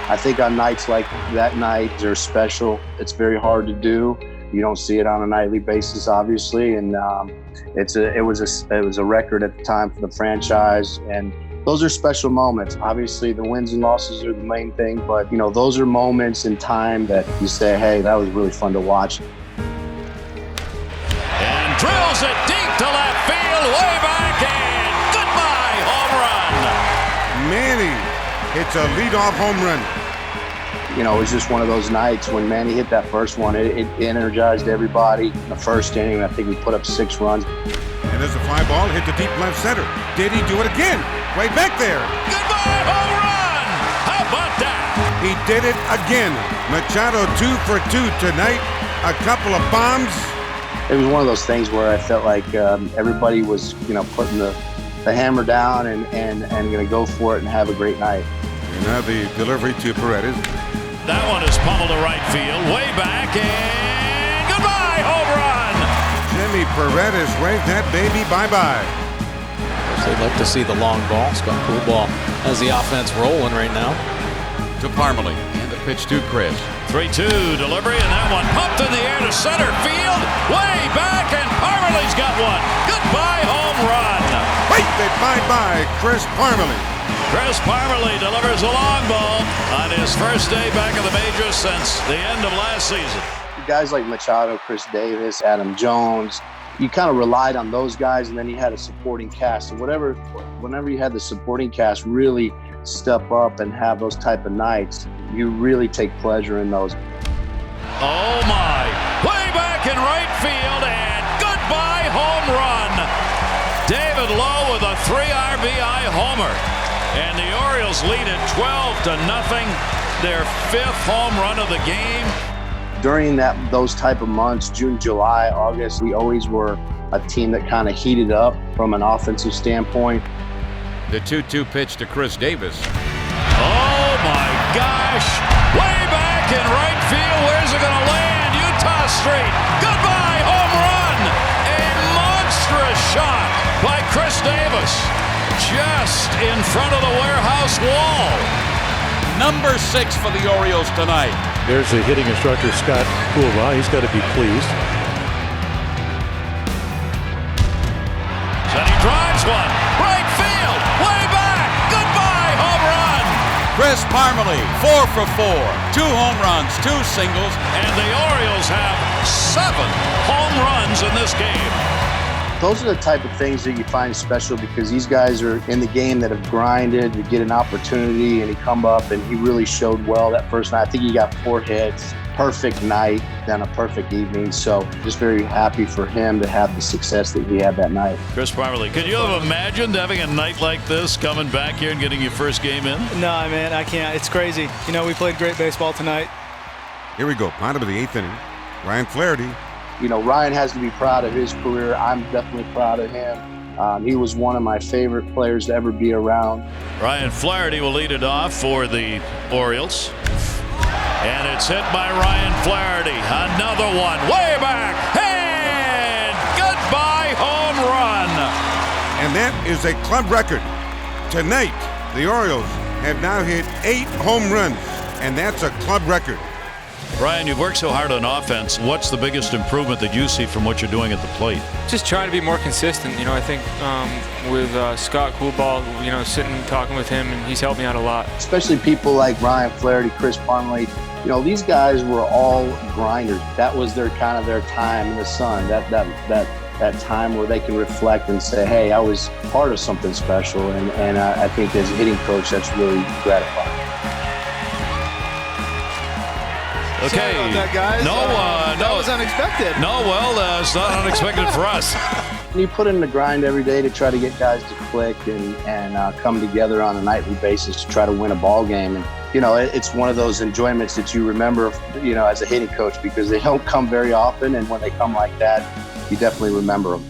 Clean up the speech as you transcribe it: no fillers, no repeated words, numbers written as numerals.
I think on nights like that night, they're special. It's very hard to do. You don't see it on a nightly basis, obviously, and it was a record at the time for the franchise, and those are special moments. Obviously, the wins and losses are the main thing, but those are moments in time that you say, "Hey, that was really fun to watch." And drills it deep to left field, way back, and goodbye home run. Manny hits a leadoff home run. It was just one of those nights when Manny hit that first one. It energized everybody. In the first inning, I think we put up 6 runs. And there's a fly ball hit to deep left center. Did he do it again? Way back there. Goodbye home run. How about that? He did it again. Machado 2 for 2 tonight. A couple of bombs. It was one of those things where I felt like everybody was, putting the hammer down and going to go for it and have a great night. And now the delivery to Paredes. That one is pummeled to right field, way back, and goodbye home run. Jimmy Paredes waved that baby bye-bye. They'd like to see the long ball. Scott Coolbaugh has the offense rolling right now. To Parmalee, and the pitch to Chris. 3-2 delivery, and that one pumped in the air to center field, way back, and Parmalee's got one. Goodbye home run. Wait, they bye-bye Chris Parmalee. Chris Parmalee delivers a long ball on his first day back in the majors since the end of last season. Guys like Machado, Chris Davis, Adam Jones, you kind of relied on those guys, and then you had a supporting cast. And whenever you had the supporting cast really step up and have those type of nights, you really take pleasure in those. Oh my, way back in right field, and goodbye home run. David Lowe with a 3 RBI homer. And the Orioles lead it 12-0, their 5th home run of the game. During those type of months, June, July, August, we always were a team that kind of heated up from an offensive standpoint. The 2-2 pitch to Chris Davis. Oh my gosh, way back in right field, where's it going to land? Utah Street, goodbye home run. A monstrous shot by Chris Davis. Just in front of the warehouse wall. Number 6 for the Orioles tonight. There's the hitting instructor, Scott Coolbaugh. He's got to be pleased. And he drives one. Right field. Way back. Goodbye home run. Chris Parmalee, 4 for 4. 2 home runs, 2 singles. And the Orioles have 7 home runs in this game. Those are the type of things that you find special because these guys are in the game that have grinded to get an opportunity, and he come up and he really showed well that first night. I think he got 4 hits, perfect night, then a perfect evening. So just very happy for him to have the success that he had that night. Chris Parmalee, could you have imagined having a night like this, coming back here and getting your first game in? No, man, I can't. It's crazy. We played great baseball tonight. Here we go, bottom of the 8th inning. Ryan Flaherty. Ryan has to be proud of his career. I'm definitely proud of him. He was one of my favorite players to ever be around. Ryan Flaherty will lead it off for the Orioles. And it's hit by Ryan Flaherty. Another one, way back, and goodbye home run. And that is a club record. Tonight, the Orioles have now hit 8 home runs, and that's a club record. Brian, you've worked so hard on offense. What's the biggest improvement that you see from what you're doing at the plate? Just trying to be more consistent. I think with Scott Coolbaugh, sitting and talking with him, and he's helped me out a lot. Especially people like Ryan Flaherty, Chris Parmalee. These guys were all grinders. That was their time in the sun. That time where they can reflect and say, "Hey, I was part of something special." And I think as a hitting coach, that's really gratifying. Okay. Sorry about that, guys. That was unexpected. No, well, it's not unexpected for us. You put in the grind every day to try to get guys to click and come together on a nightly basis to try to win a ball game. And it's one of those enjoyments that you remember, as a hitting coach, because they don't come very often, and when they come like that, you definitely remember them.